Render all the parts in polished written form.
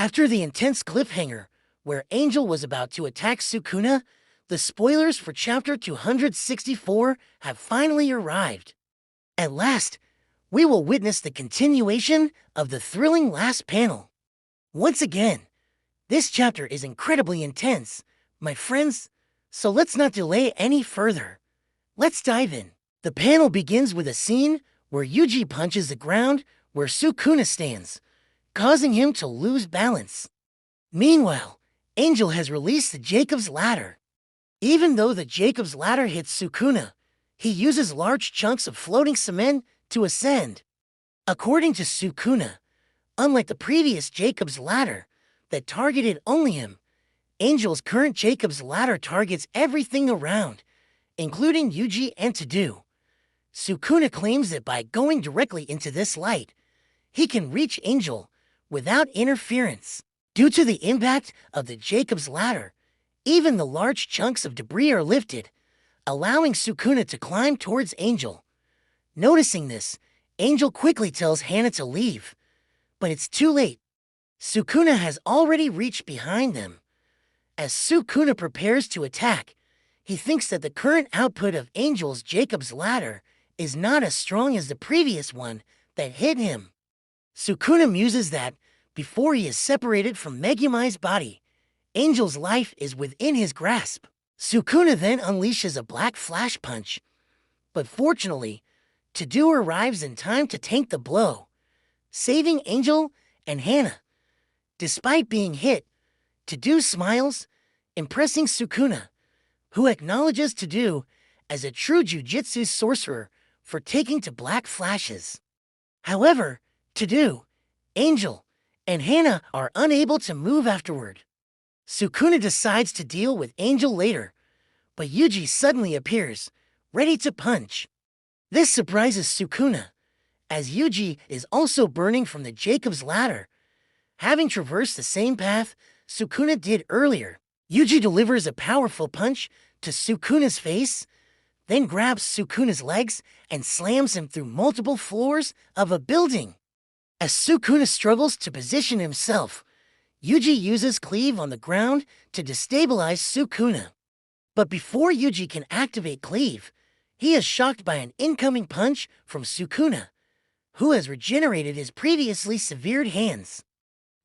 After the intense cliffhanger, where Angel was about to attack Sukuna, the spoilers for Chapter 264 have finally arrived. At last, we will witness the continuation of the thrilling last panel. Once again, this chapter is incredibly intense, my friends, so let's not delay any further. Let's dive in. The panel begins with a scene where Yuji punches the ground where Sukuna stands, causing him to lose balance. Meanwhile, Angel has released the Jacob's Ladder. Even though the Jacob's Ladder hits Sukuna, he uses large chunks of floating cement to ascend. According to Sukuna, unlike the previous Jacob's Ladder that targeted only him, Angel's current Jacob's Ladder targets everything around, including Yuji and To-Do. Sukuna claims that by going directly into this light, he can reach Angel without interference. Due to the impact of the Jacob's Ladder, even the large chunks of debris are lifted, allowing Sukuna to climb towards Angel. Noticing this, Angel quickly tells Hana to leave, but it's too late. Sukuna has already reached behind them. As Sukuna prepares to attack, he thinks that the current output of Angel's Jacob's Ladder is not as strong as the previous one that hit him. Sukuna muses that, before he is separated from Megumai's body, Angel's life is within his grasp. Sukuna then unleashes a black flash punch, but fortunately, To-Do arrives in time to tank the blow, saving Angel and Hana. Despite being hit, To-Do smiles, impressing Sukuna, who acknowledges To-Do as a true Jujutsu sorcerer for taking to black flashes. However, To-Do, Angel, and Hana are unable to move afterward. Sukuna decides to deal with Angel later, but Yuji suddenly appears, ready to punch. This surprises Sukuna, as Yuji is also burning from the Jacob's Ladder, having traversed the same path Sukuna did earlier. Yuji delivers a powerful punch to Sukuna's face, then grabs Sukuna's legs and slams him through multiple floors of a building. As Sukuna struggles to position himself, Yuji uses Cleave on the ground to destabilize Sukuna. But before Yuji can activate Cleave, he is shocked by an incoming punch from Sukuna, who has regenerated his previously severed hands.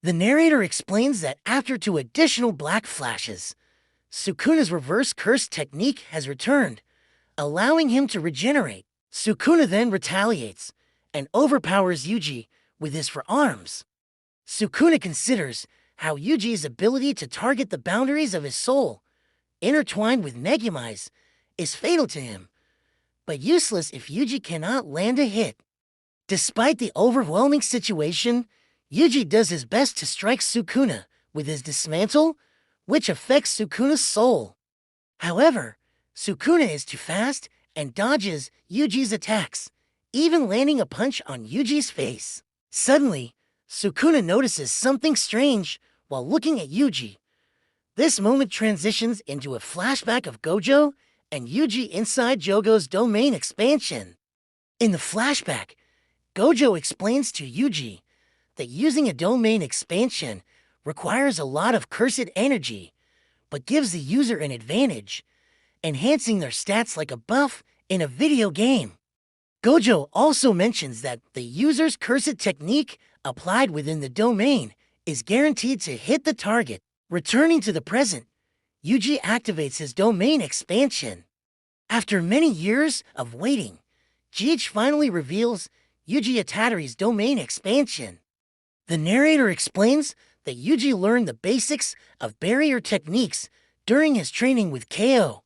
The narrator explains that after 2 additional black flashes, Sukuna's reverse curse technique has returned, allowing him to regenerate. Sukuna then retaliates and overpowers Yuji with his forearms. Sukuna considers how Yuji's ability to target the boundaries of his soul, intertwined with Megumai's, is fatal to him, but useless if Yuji cannot land a hit. Despite the overwhelming situation, Yuji does his best to strike Sukuna with his dismantle, which affects Sukuna's soul. However, Sukuna is too fast and dodges Yuji's attacks, even landing a punch on Yuji's face. Suddenly, Sukuna notices something strange while looking at Yuji. This moment transitions into a flashback of Gojo and Yuji inside Jogo's domain expansion. In the flashback, Gojo explains to Yuji that using a domain expansion requires a lot of cursed energy, but gives the user an advantage, enhancing their stats like a buff in a video game. Gojo also mentions that the user's cursed technique applied within the domain is guaranteed to hit the target. Returning to the present, Yuji activates his domain expansion. After many years of waiting, Jeech finally reveals Yuji Itadori's domain expansion. The narrator explains that Yuji learned the basics of barrier techniques during his training with KO,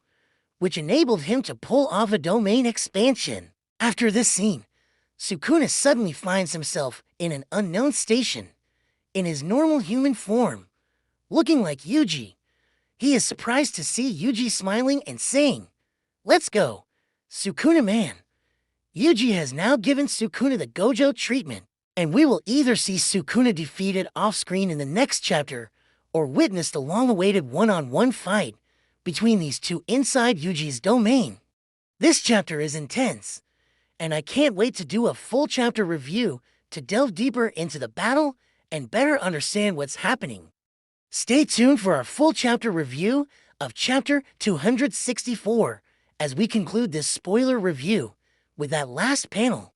which enabled him to pull off a domain expansion. After this scene, Sukuna suddenly finds himself in an unknown station, in his normal human form, looking like Yuji. He is surprised to see Yuji smiling and saying, "Let's go, Sukuna man." Yuji has now given Sukuna the Gojo treatment, and we will either see Sukuna defeated off-screen in the next chapter, or witness the long-awaited one-on-one fight between these two inside Yuji's domain. This chapter is intense, and I can't wait to do a full chapter review to delve deeper into the battle and better understand what's happening. Stay tuned for our full chapter review of chapter 264 as we conclude this spoiler review with that last panel.